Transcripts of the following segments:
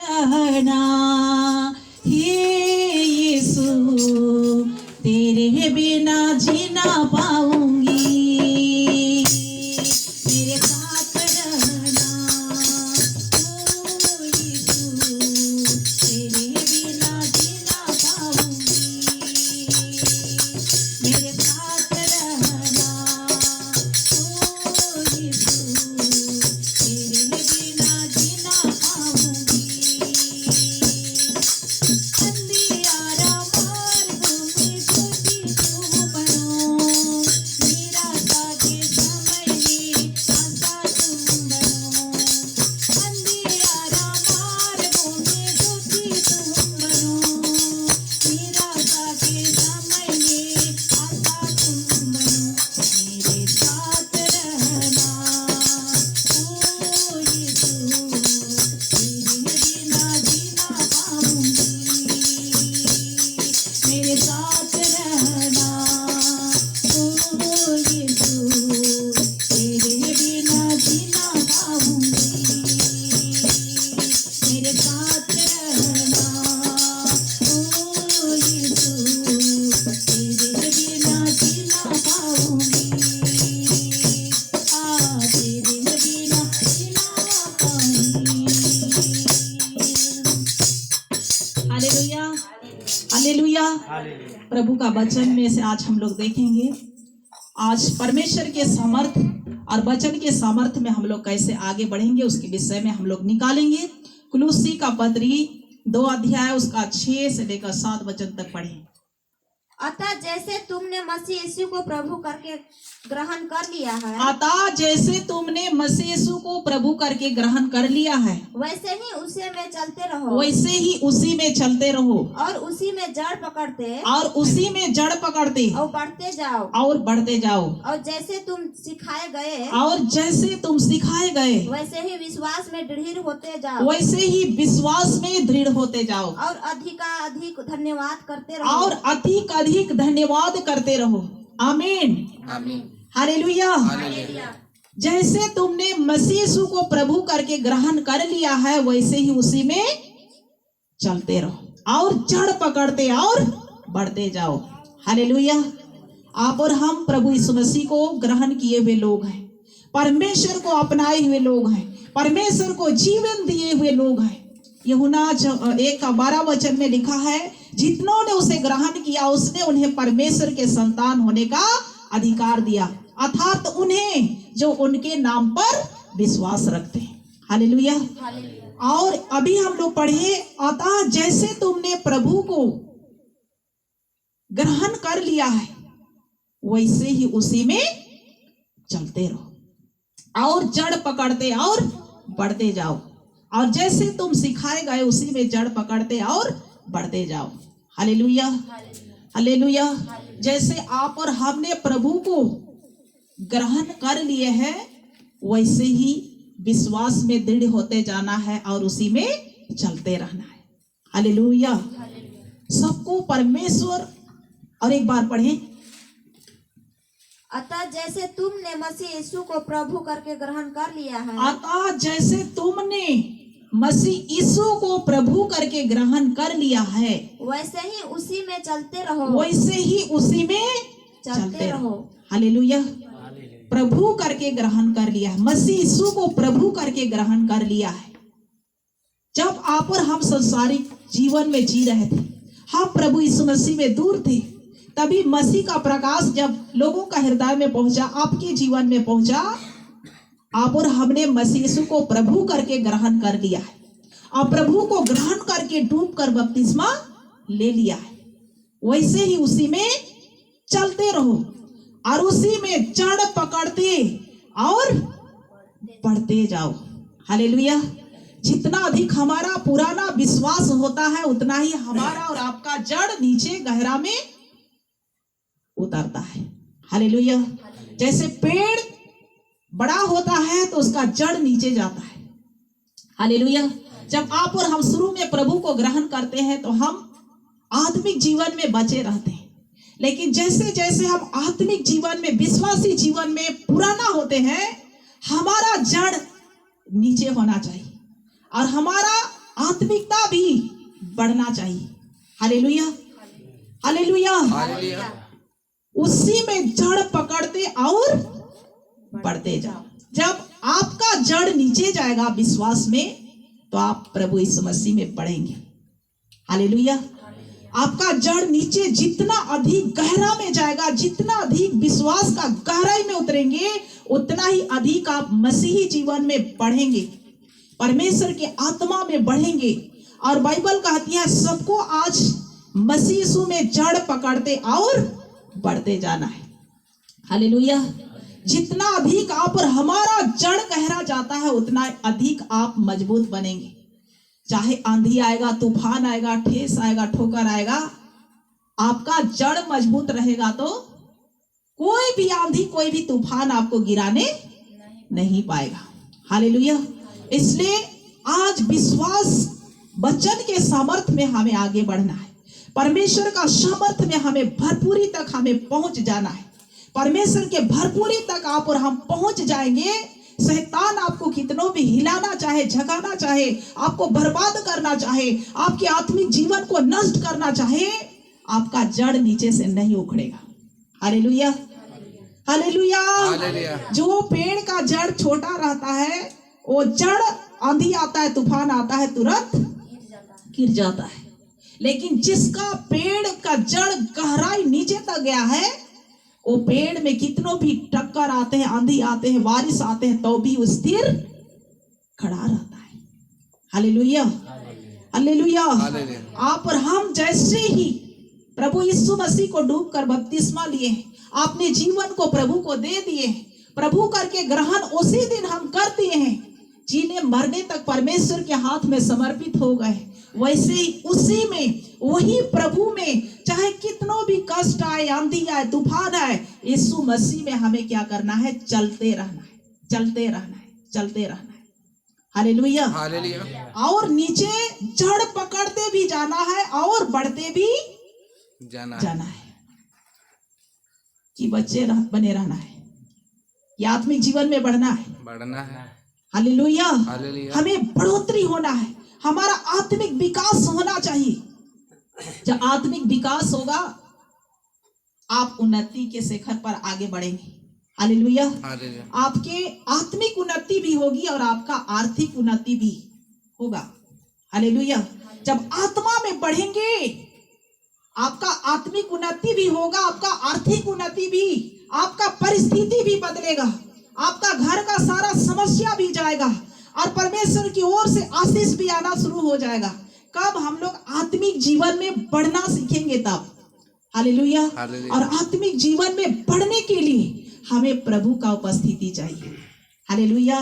रहना हे यीशु, तेरे बिना जीना पाऊंगी, मेरे साथ रहना ओ यीशु, तेरे बिना जीना पाऊंगी, मेरे साथ रहना ओ यीशु, तेरे बिना जीना पाऊंगी। अंधियारा मार्गों में ज्योति तुम बनो, निराशा के समय में आशा तुम बनो। अंधियारा मार्गों में ज्योति तुम बनो, निराशा के समय में आशा तुम बनो। मेरे साथ रहना ओ यीशु, तेरे बिना जीना पाऊंगी, मेरे साथ रहना ओ यीशु, तेरे बिना जीना पाऊंगी, मेरे साथ रहना ओ यीशु, तेरे बिना जीना पाऊंगी, तेरे बिना जीना पाऊंगी। Hallelujah, hallelujah. प्रभु का वचन में से आज हम लोग देखेंगे, आज परमेश्वर के सामर्थ और वचन के सामर्थ में हम लोग कैसे आगे बढ़ेंगे उसके विषय में हम लोग निकालेंगे। कुलुस्सी का पत्री 2 अध्याय उसका 6 से लेकर 7 वचन तक पढ़े। अतः जैसे तुमने मसीह यीशु को प्रभु करके ग्रहण कर लिया है, अतः जैसे तुमने मसीह यीशु को प्रभु करके ग्रहण कर लिया है, वैसे ही उसी में चलते रहो, वैसे ही उसी में चलते रहो, और उसी में जड़ पकड़ते और उसी में जड़ पकड़ते और बढ़ते जाओ, और बढ़ते जाओ, और जैसे तुम सिखाए गए और जैसे तुम सिखाए गए वैसे ही विश्वास में दृढ़ होते जाओ, वैसे ही विश्वास में दृढ़ होते जाओ, और अधिक धन्यवाद करते रहो, और अधिक धन्यवाद करते रहो। आमीन, आमीन, हालेलुया। जैसे तुमने मसीह यीशु को प्रभु करके ग्रहण कर लिया है, वैसे ही उसी में चलते रहो और जड़ पकड़ते और बढ़ते जाओ। हालेलुया। आप और हम प्रभु यीशु मसीह को ग्रहण किए हुए लोग हैं, परमेश्वर को अपनाए हुए लोग हैं, परमेश्वर को जीवन दिए हुए लोग हैं। यूहन्ना 1:12 वचन में लिखा है, जितनों ने उसे ग्रहण किया उसने उन्हें परमेश्वर के संतान होने का अधिकार दिया, अर्थात उन्हें जो उनके नाम पर विश्वास रखते हैं। हालेलुया। और अभी हम लोग पढ़े, अतः जैसे तुमने प्रभु को ग्रहण कर लिया है वैसे ही उसी में चलते रहो और जड़ पकड़ते और बढ़ते जाओ, और जैसे तुम सिखाए गए उसी में जड़ पकड़ते और बढ़ते जाओ। Hallelujah, hallelujah. जैसे आप और हमने प्रभु को ग्रहण कर लिए हैं वैसे ही विश्वास में दृढ़ होते जाना है और उसी में चलते रहना है। हालेलुया। सबको परमेश्वर, और एक बार पढ़ें, अतः जैसे तुमने मसीह यीशु को प्रभु करके ग्रहण कर लिया है, अतः जैसे तुमने मसीह यीशु को प्रभु करके ग्रहण कर लिया है वैसे ही उसी में चलते रहो, वैसे ही उसी में चलते रहो। हालेलुया। प्रभु करके ग्रहण कर लिया है, मसीह यीशु को प्रभु करके ग्रहण कर लिया है। जब आप और हम संसारिक जीवन में जी रहे थे, हम प्रभु यीशु मसीह में दूर थे, तभी मसीह का प्रकाश जब लोगों का हृदय में पहुंचा, आपके जीवन में पहुंचा, आप और हमने मसीह यीशु को प्रभु करके ग्रहण कर लिया है और प्रभु को ग्रहण करके डूब कर बपतिस्मा ले लिया है। वैसे ही उसी में चलते रहो और उसी में जड़ पकड़ते और बढ़ते जाओ। हालेलुया। जितना अधिक हमारा पुराना विश्वास होता है उतना ही हमारा और आपका जड़ नीचे गहरा में उतरता है। हालेलुया। जैसे पेड़ बड़ा होता है तो उसका जड़ नीचे जाता है। हालेलुया। जब आप और हम शुरू में प्रभु को ग्रहण करते हैं तो हम आत्मिक जीवन में बचे रहते हैं, लेकिन जैसे जैसे हम आत्मिक जीवन में, विश्वासी जीवन में पुराना होते हैं, हमारा जड़ नीचे होना चाहिए और हमारा आत्मिकता भी बढ़ना चाहिए। Hallelujah, hallelujah. हालेलुया। उसी में जड़ पकड़ते और बढ़ते जाओ। जब आपका जड़ नीचे जाएगा विश्वास में, तो आप प्रभु यीशु मसीह में बढ़ेंगे। हालेलुया। आपका जड़ नीचे जितना अधिक गहरा में जाएगा, जितना अधिक विश्वास का गहराई में उतरेंगे, उतना ही अधिक आप मसीही जीवन में बढ़ेंगे, परमेश्वर के आत्मा में बढ़ेंगे। और बाइबल कहती है सबको आज मसीह यीशु में जड़ पकड़ते और बढ़ते जाना है। हालेलुया। जितना अधिक आप और हमारा जड़ गहरा जाता है, उतना अधिक आप मजबूत बनेंगे। चाहे आंधी आएगा, तूफान आएगा, ठेस आएगा, ठोकर आएगा, आपका जड़ मजबूत रहेगा तो कोई भी आंधी, कोई भी तूफान आपको गिराने नहीं पाएगा। हालेलुया। इसलिए आज विश्वास वचन के सामर्थ्य में हमें आगे बढ़ना है। परमेश्वर का सामर्थ्य में हमें भरपूरी तक हमें पहुंच जाना है। परमेश्वर के भरपूरी तक आप और हम पहुंच जाएंगे। शैतान आपको कितनों भी हिलाना चाहे, झकाना चाहे, आपको बर्बाद करना चाहे, आपके आत्मिक जीवन को नष्ट करना चाहे, आपका जड़ नीचे से नहीं उखड़ेगा। Hallelujah, hallelujah. जो पेड़ का जड़ छोटा रहता है, वो जड़ आंधी आता है, तूफान आता है, तुरंत गिर जाता है। लेकिन जिसका पेड़ का जड़ गहराई नीचे तक गया है, वो पेड़ में कितनों भी टक्कर आते हैं, आंधी आते हैं, बारिश आते हैं, तो भी वो स्थिर खड़ा रहता है। Hallelujah, hallelujah. आप और हम जैसे ही प्रभु यीशु मसीह को डूब कर बपतिस्मा लिए हैं, आपने जीवन को प्रभु को दे दिए हैं, प्रभु करके ग्रहण उसी दिन हम कर दिए हैं, जिन्हें मरने तक परमेश्वर के हाथ में समर्पित हो गए, वैसे ही उसी में, वही प्रभु में, चाहे कितनों भी कष्ट आए, आंधी आए, तूफान आए, यीशु मसीह में हमें क्या करना है? चलते रहना है, चलते रहना है, चलते रहना है। Hallelujah, hallelujah. और नीचे जड़ पकड़ते भी जाना है और बढ़ते भी जाना है कि बच्चे बने रहना है, ये आत्मिक जीवन में बढ़ना है। हालेलुया, हमें बढ़ोतरी होना है, हमारा आत्मिक विकास होना चाहिए। जब आत्मिक विकास होगा, आप उन्नति के शिखर पर आगे बढ़ेंगे। हालेलुया, आपके आत्मिक उन्नति भी होगी और आपका आर्थिक उन्नति भी होगा। हालेलुया, जब आत्मा में बढ़ेंगे, आपका आत्मिक उन्नति भी होगा, आपका आर्थिक उन्नति भी, आपका परिस्थिति भी बदलेगा, आपका घर का सारा समस्या भी जाएगा और परमेश्वर की ओर से आशीष भी आना शुरू हो जाएगा। कब हम लोग आत्मिक जीवन में बढ़ना सीखेंगे तब। हालेलुया। और आत्मिक जीवन में बढ़ने के लिए हमें प्रभु का उपस्थिति चाहिए। हालेलुया,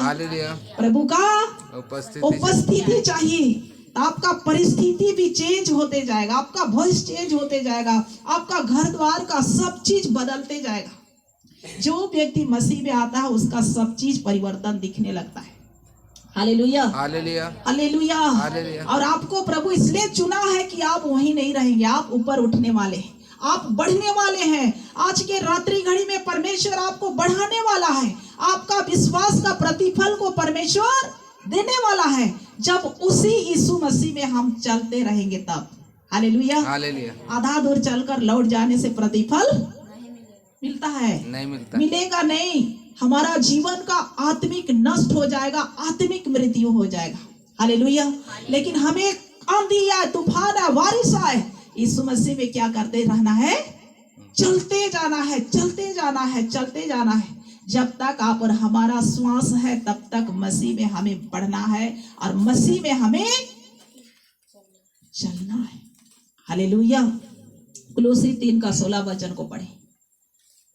प्रभु का उपस्थिति चाहिए, तो आपका परिस्थिति भी चेंज होते जाएगा, आपका वॉइस चेंज होते जाएगा, आपका घर द्वार का सब चीज बदलते जाएगा। जो व्यक्ति मसीह में आता है, उसका सब चीज परिवर्तन दिखने लगता है। Hallelujah, hallelujah, hallelujah. और आपको प्रभु इसलिए चुना है कि आप वहीं नहीं रहेंगे, आप ऊपर उठने वाले हैं, आप बढ़ने वाले हैं। आज के रात्रि घड़ी में परमेश्वर आपको बढ़ाने वाला है, आपका विश्वास का प्रतिफल को परमेश्वर देने वाला है, जब उसी यीशु मसीह में हम चलते रहेंगे तब। Hallelujah, hallelujah. आधा दूर चलकर लौट जाने से प्रतिफल मिलता है? नहीं मिलता, मिलेगा नहीं। हमारा जीवन का आत्मिक नष्ट हो जाएगा, आत्मिक मृत्यु हो जाएगा। हालेलुया। लेकिन हमें आंधी आए, तूफान आए, बारिश आए, यीशु मसीह में क्या करते रहना है? चलते जाना है, चलते जाना है, चलते जाना है। जब तक आप और हमारा श्वास है, तब तक मसीह में हमें बढ़ना है और मसीह में हमें चलना है। हालेलुया। कुलोसी 3:16 को पढ़े।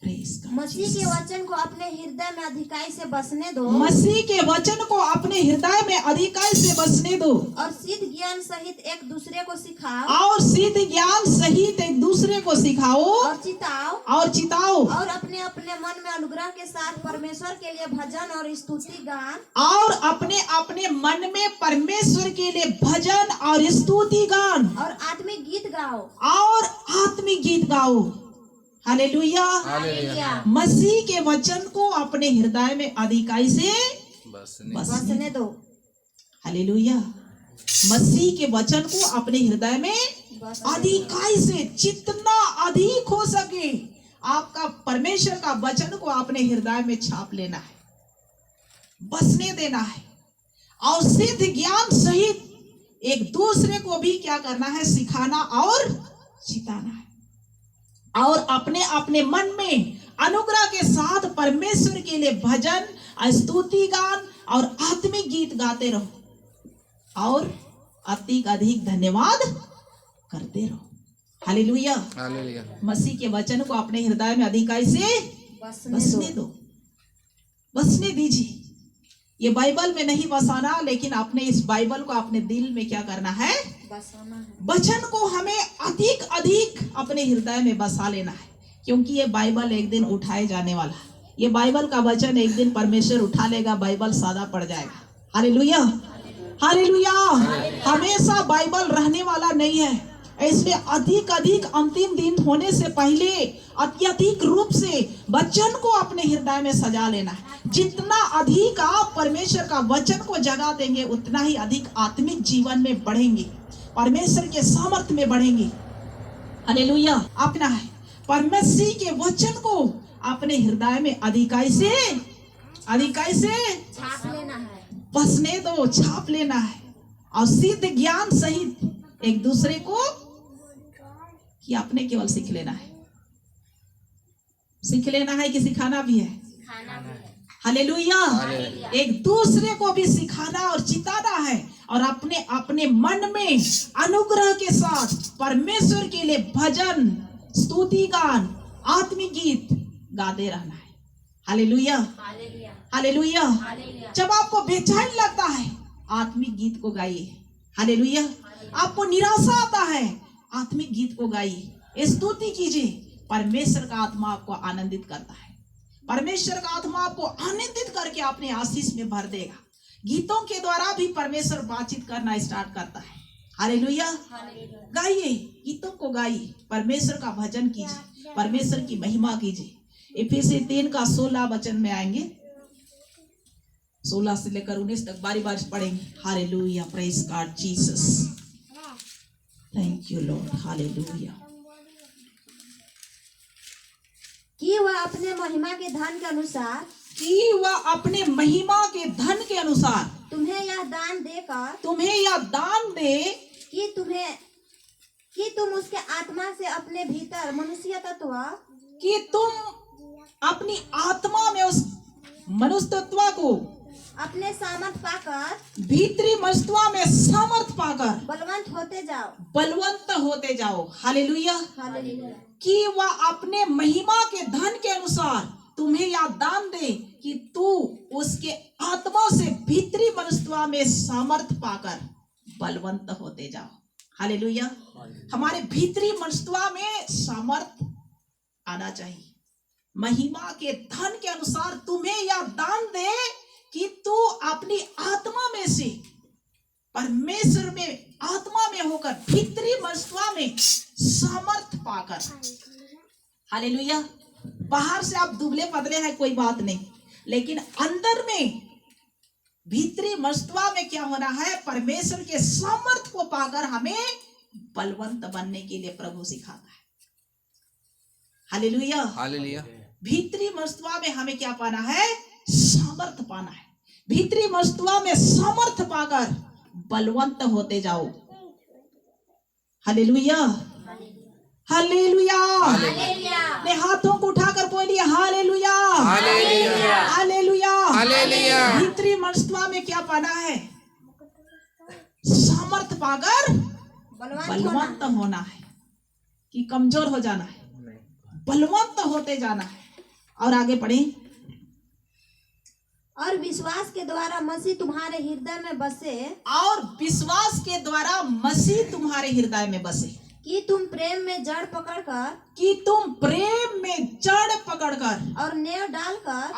मसीह के वचन को अपने हृदय में अधिकाई से बसने दो। मसीह के वचन को अपने हृदय में अधिकाई से बसने दो। और सिद्ध ज्ञान सहित एक दूसरे को सिखाओ। और सिद्ध ज्ञान सहित एक दूसरे को सिखाओ और चिताओ। और चिताओ। और अपने अपने मन में अनुग्रह के साथ परमेश्वर के लिए भजन और स्तुति गान। और अपने अपने मन में परमेश्वर के लिए भजन और स्तुति गान। और आत्मिक गीत गाओ। और आत्मिक गीत गाओ। Hallelujah, hallelujah. मसीह के वचन को अपने हृदय में अधिकाई से बसने दो। हालेलुया। मसीह के वचन को अपने हृदय में अधिकाई से जितना अधिक हो सके आपका परमेश्वर का वचन को अपने हृदय में छाप लेना है, बसने देना है और सिद्ध ज्ञान सहित एक दूसरे को भी क्या करना है, सिखाना और चिताना है। और अपने अपने मन में अनुग्रह के साथ परमेश्वर के लिए भजन, स्तुति गान और आत्मिक गीत गाते रहो और अधिक धन्यवाद करते रहो। Hallelujah, hallelujah. मसीह के वचन को अपने हृदय में अधिकाई से बसने दो, बसने दीजिए। ये बाइबल में नहीं बसाना, लेकिन अपने इस बाइबल को अपने दिल में क्या करना है, बसाना है। वचन को हमें अधिक अधिक अपने हृदय में बसा लेना है, क्योंकि ये बाइबल एक दिन उठाए जाने वाला है। ये बाइबल का वचन एक दिन परमेश्वर उठा लेगा, बाइबल सादा पड़ जाएगा। Hallelujah, hallelujah. हमेशा बाइबल रहने वाला नहीं है, इसलिए अधिक अधिक अंतिम दिन होने से पहले अत्यधिक रूप से वचन को अपने हृदय में सजा लेना है। जितना अधिक आप परमेश्वर का वचन को जगा देंगे, उतना ही अधिक आत्मिक जीवन में बढ़ेंगे, परमेश्वर के सामर्थ्य में बढ़ेंगे। हालेलुया। अपना है परमेश्वर के वचन को अपने हृदय में अधिकाई से छाप लेना है, बसने दो, छाप लेना है और सिद्ध ज्ञान सहित एक दूसरे को कि आपने केवल सीख लेना है, सीख लेना है कि सिखाना भी है। खाना भी है। हालेलुया। एक दूसरे को भी सिखाना और चिताना है और अपने अपने मन में अनुग्रह के साथ परमेश्वर के लिए भजन, स्तुति गान, आत्मिक गीत गाते रहना है। Hallelujah, hallelujah. जब आपको बेचैन लगता है, आत्मिक गीत को गाइए। हालेलुया। आपको निराशा आता है, आत्मिक गीत को गाइए, स्तुति कीजिए। परमेश्वर का आत्मा आपको आनंदित करता है, परमेश्वर का आत्मा आपको आनंदित करके अपने आशीष में भर देगा। गीतों के द्वारा भी परमेश्वर बातचीत करना स्टार्ट करता है। हालेलुया। गाइए, गीतों को गाइए, परमेश्वर का भजन कीजिए, परमेश्वर की महिमा कीजिए। इफिसी 3:16 वचन में आएंगे, 16 से लेकर 19 तक बारी बारी पढ़ेंगे। Hallelujah, praise God Jesus, thank you Lord. Hallelujah. कि वह अपने महिमा के धन के अनुसार, कि वह अपने महिमा के धन के अनुसार तुम्हें यह दान देकर, तुम्हें यह दान दे कि तुम उसके आत्मा से अपने भीतर मनुष्य तत्व, कि तुम अपनी आत्मा में उस मनुष्य तत्व को अपने सामर्थ पाकर, भीतरी मनुष्यत्व में सामर्थ पाकर बलवंत होते जाओ, बलवंत होते जाओ। हालेलुया। हालेलुया। कि वह अपने महिमा के धन के अनुसार तुम्हें यह दान दे कि तू उसके आत्मा से भीतरी मनुष्यत्व में सामर्थ पाकर बलवंत होते जाओ। हालेलुया। हमारे भीतरी मनुष्यत्व में सामर्थ आना चाहिए। महिमा के धन के अनुसार तुम्हें यह दान दे कि तू अपनी आत्मा में से, परमेश्वर में आत्मा में होकर भीतरी मनुष्यत्व में सामर्थ पाकर। हालेलुया। बाहर से आप दुबले पतले हैं, कोई बात नहीं, लेकिन अंदर में भीतरी मनुष्यत्व में क्या होना है, परमेश्वर के सामर्थ को पाकर हमें बलवंत बनने के लिए प्रभु सिखाता है। Hallelujah, hallelujah. भीतरी मनुष्यत्व में हमें क्या पाना है, सामर्थ पाना है। भीतरी मनुष्यत्व में सामर्थ पाकर बलवंत होते जाओ। Hallelujah, hallelujah. अपने हाथों को उठाकर बोलिए हालेलुया, हालेलुया, हालेलुया, हालेलुया। भीतरी मनुष्यत्व में क्या पाना है, सामर्थ पाकर बलवंत होना है कि कमजोर हो जाना है, बलवंत होते जाना है। और आगे पढ़े। और विश्वास के द्वारा मसीह तुम्हारे हृदय में बसे, और विश्वास के द्वारा मसीह तुम्हारे हृदय में बसे, कि तुम प्रेम में जड़ पकड़कर, कि तुम प्रेम में जड़ पकड़कर और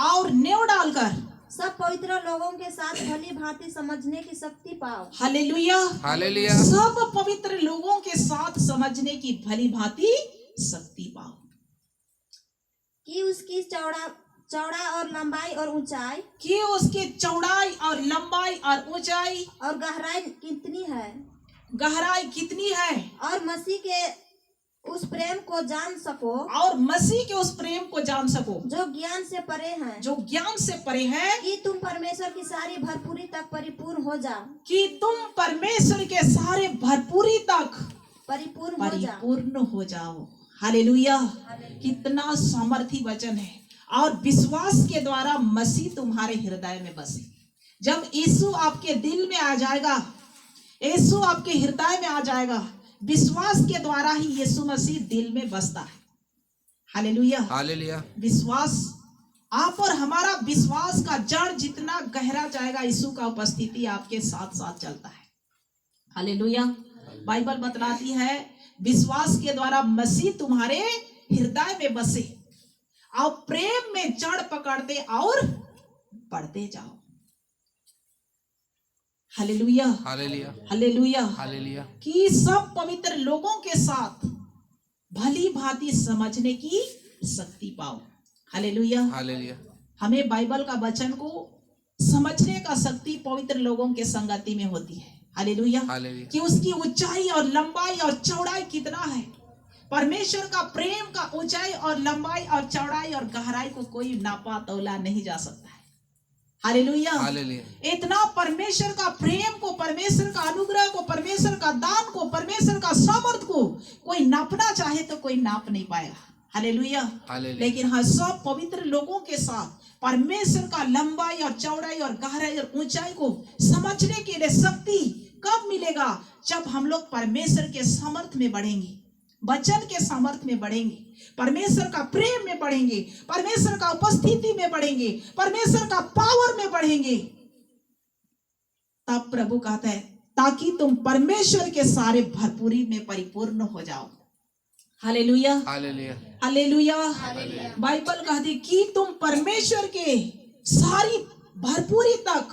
और नेव डालकर सब पवित्र लोगों के साथ भली भांति समझने की शक्ति पाओ। Hallelujah, hallelujah. सब पवित्र लोगों के साथ समझने की भली भांति शक्ति पाओ। कि उसकी चौड़ा और लंबाई और ऊंचाई कि उसकी चौड़ाई और लंबाई और ऊंचाई और गहराई कितनी है, गहराई कितनी है, और मसीह के उस प्रेम को जान सको और मसीह के उस प्रेम को जान सको जो ज्ञान से परे है, जो ज्ञान से परे है, कि तुम परमेश्वर की सारी भरपूरी तक परिपूर्ण हो जाओ, कि तुम परमेश्वर के सारे भरपूरी तक परिपूर्ण हो जाओ। परिपूर्ण हो जाओ। हालेलुया। कितना सामर्थी वचन है। और विश्वास के द्वारा मसीह तुम्हारे हृदय में बसे। जब यीशु आपके दिल में आ जाएगा, यीशु आपके हृदय में आ जाएगा, विश्वास के द्वारा ही यीशु मसीह दिल में बसता है। हालेलुया। हालेलुया। विश्वास, आप और हमारा विश्वास का जड़ जितना गहरा जाएगा, यीशु का उपस्थिति आपके साथ साथ चलता है। हालेलुया। बाइबल बतलाती है विश्वास के द्वारा मसीह तुम्हारे हृदय में बसे और प्रेम में जड़ पकड़ते और बढ़ते जाओ। हालेलुया। हालेलुया। हालेलुया। हालेलुया। कि सब पवित्र लोगों के साथ भली भांति समझने की शक्ति पाओ। हालेलुया। हालेलुया। हमें बाइबल का वचन को समझने का शक्ति पवित्र लोगों के संगति में होती है। हालेलुया। हालेलुया। कि उसकी ऊंचाई और लंबाई और चौड़ाई कितना है। परमेश्वर का प्रेम का ऊंचाई और लंबाई और चौड़ाई और गहराई को कोई नापा तौला नहीं जा सकता है। हालेलुया। हालेलुया। इतना परमेश्वर का प्रेम को, परमेश्वर का अनुग्रह को, परमेश्वर का दान को, परमेश्वर का सामर्थ को कोई नापना चाहे तो कोई नाप नहीं पाएगा। हालेलुया। हालेलुया। लेकिन हाँ, सब पवित्र लोगों के साथ परमेश्वर का लंबाई और चौड़ाई और गहराई और ऊंचाई को समझने के लिए शक्ति कब मिलेगा? जब हम लोग परमेश्वर के सामर्थ में बढ़ेंगे, वचन के सामर्थ में बढ़ेंगे, परमेश्वर का प्रेम में बढ़ेंगे, परमेश्वर का उपस्थिति में बढ़ेंगे, परमेश्वर का पावर में बढ़ेंगे। तब प्रभु कहता है ताकि तुम परमेश्वर के सारे भरपूरी में परिपूर्ण हो जाओ। हालेलुया। हालेलुया। हालेलुया। बाइबल कहती कि तुम परमेश्वर के सारी भरपूरी तक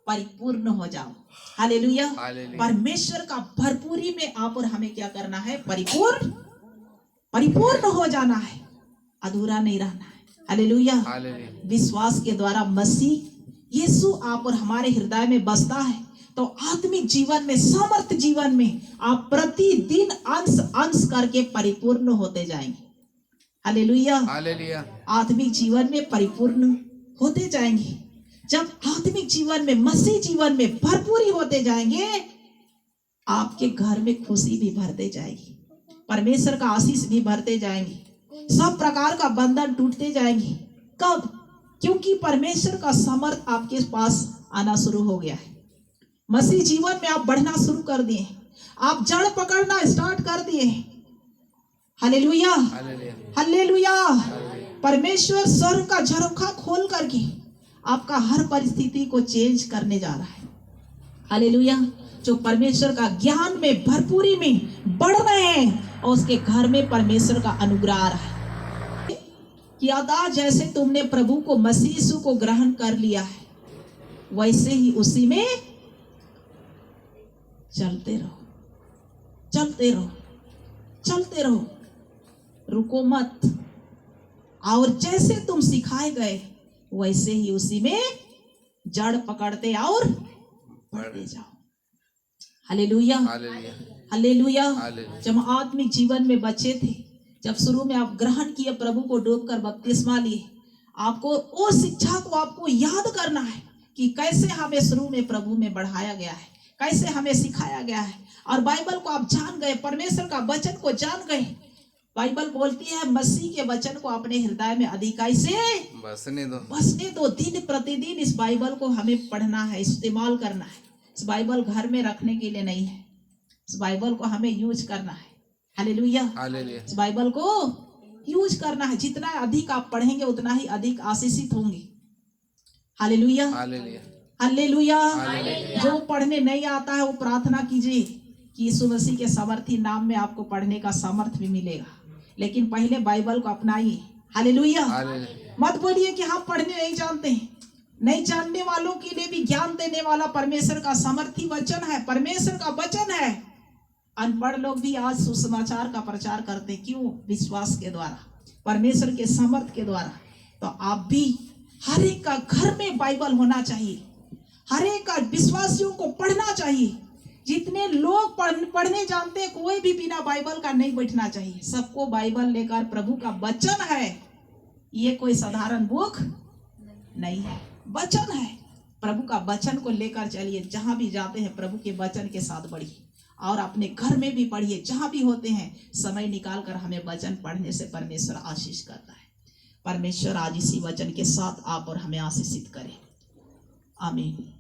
परिपूर्ण हो जाओ। हालेलुया। हालेलुया। परमेश्वर का भरपूरी में आप और हमें क्या करना है? परिपूर्ण हो जाना है, अधूरा नहीं रहना है। हालेलुया। हालेलुया। विश्वास के द्वारा मसीह यीशु आप और हमारे हृदय में बसता है तो आत्मिक जीवन में, सामर्थ जीवन में आप प्रतिदिन अंश करके परिपूर्ण होते जाएंगे। हालेलुया। हालेलुया। आत्मिक जीवन में परिपूर्ण होते जाएंगे। जब आत्मिक जीवन में, मसीह जीवन में भरपूरी होते जाएंगे, आपके घर में खुशी भी भरते जाएगी, परमेश्वर का आशीष भी भरते जाएंगे, सब प्रकार का बंधन टूटते जाएंगे। कब? क्योंकि परमेश्वर का सामर्थ आपके पास आना शुरू हो गया है। मसीह जीवन में आप बढ़ना शुरू कर दिए, आप जड़ पकड़ना स्टार्ट कर दिए। हालेलुया। हालेलुया। हालेलुया। परमेश्वर स्वर्ग का झरोखा खोल करके आपका हर परिस्थिति को चेंज करने जा रहा है। हालेलुया। जो परमेश्वर का ज्ञान में, भरपूरी में बढ़ रहे हैं और उसके घर में परमेश्वर का अनुग्रह आ रहा है। कि अदा जैसे तुमने प्रभु को, मसीह यीशु को ग्रहण कर लिया है, वैसे ही उसी में चलते रहो, चलते रहो, चलते रहो, रुको मत। और जैसे तुम सिखाए गए वैसे ही उसी में जड़ पकड़ते और बढ़ते जाओ। हालेलुया। हालेलुया। हालेलुया। हालेलुया। जब आत्मिक जीवन में बचे थे, जब शुरू में आप ग्रहण किए, प्रभु को डूबकर बपतिस्मा लिए, आपको वो शिक्षा को आपको याद करना है कि कैसे हमें शुरू में प्रभु में बढ़ाया गया है, कैसे हमें सिखाया गया है। और बाइबल को आप जान गए, परमेश्वर का वचन को जान गए। बाइबल बोलती है मसीह के वचन को अपने हृदय में अधिकाई से बसने दो। दिन प्रतिदिन इस बाइबल को हमें पढ़ना है, इस्तेमाल करना है। इस बाइबल घर में रखने के लिए नहीं है, इस बाइबल को हमें यूज करना है। हालेलुया। हालेलुया। इस बाइबल को यूज करना है। जितना अधिक आप पढ़ेंगे उतना ही अधिक आशीषित होंगे। हालेलुया। हालेलुया। हालेलुया। जो पढ़ने नहीं आता है वो प्रार्थना कीजिए कि यीशु मसीह के सामर्थी नाम में आपको पढ़ने का सामर्थ भी मिलेगा। लेकिन पहले बाइबल को अपनाइए। हालेलुया। मत बोलिए कि हम पढ़ने नहीं जानते हैं। नहीं जानने वालों के लिए भी ज्ञान देने वाला परमेश्वर का सामर्थी वचन है, परमेश्वर का वचन है। अनपढ़ लोग भी आज सुसमाचार का प्रचार करते, क्यों? विश्वास के द्वारा, परमेश्वर के सामर्थ के द्वारा। तो आप भी हर एक का घर में बाइबल होना चाहिए, हर एक का विश्वासियों को पढ़ना चाहिए। जितने लोग पढ़ने जानते हैं, कोई भी बिना बाइबल का नहीं बैठना चाहिए। सबको बाइबल लेकर, प्रभु का वचन है, ये कोई साधारण बुक नहीं है, वचन है। प्रभु का वचन को लेकर चलिए, जहां भी जाते हैं प्रभु के वचन के साथ बढ़िए, और अपने घर में भी पढ़िए। जहां भी होते हैं समय निकाल कर हमें वचन पढ़ने से परमेश्वर आशीष करता है। परमेश्वर आज इसी वचन के साथ आप और हमें आशीषित करे। आमीन।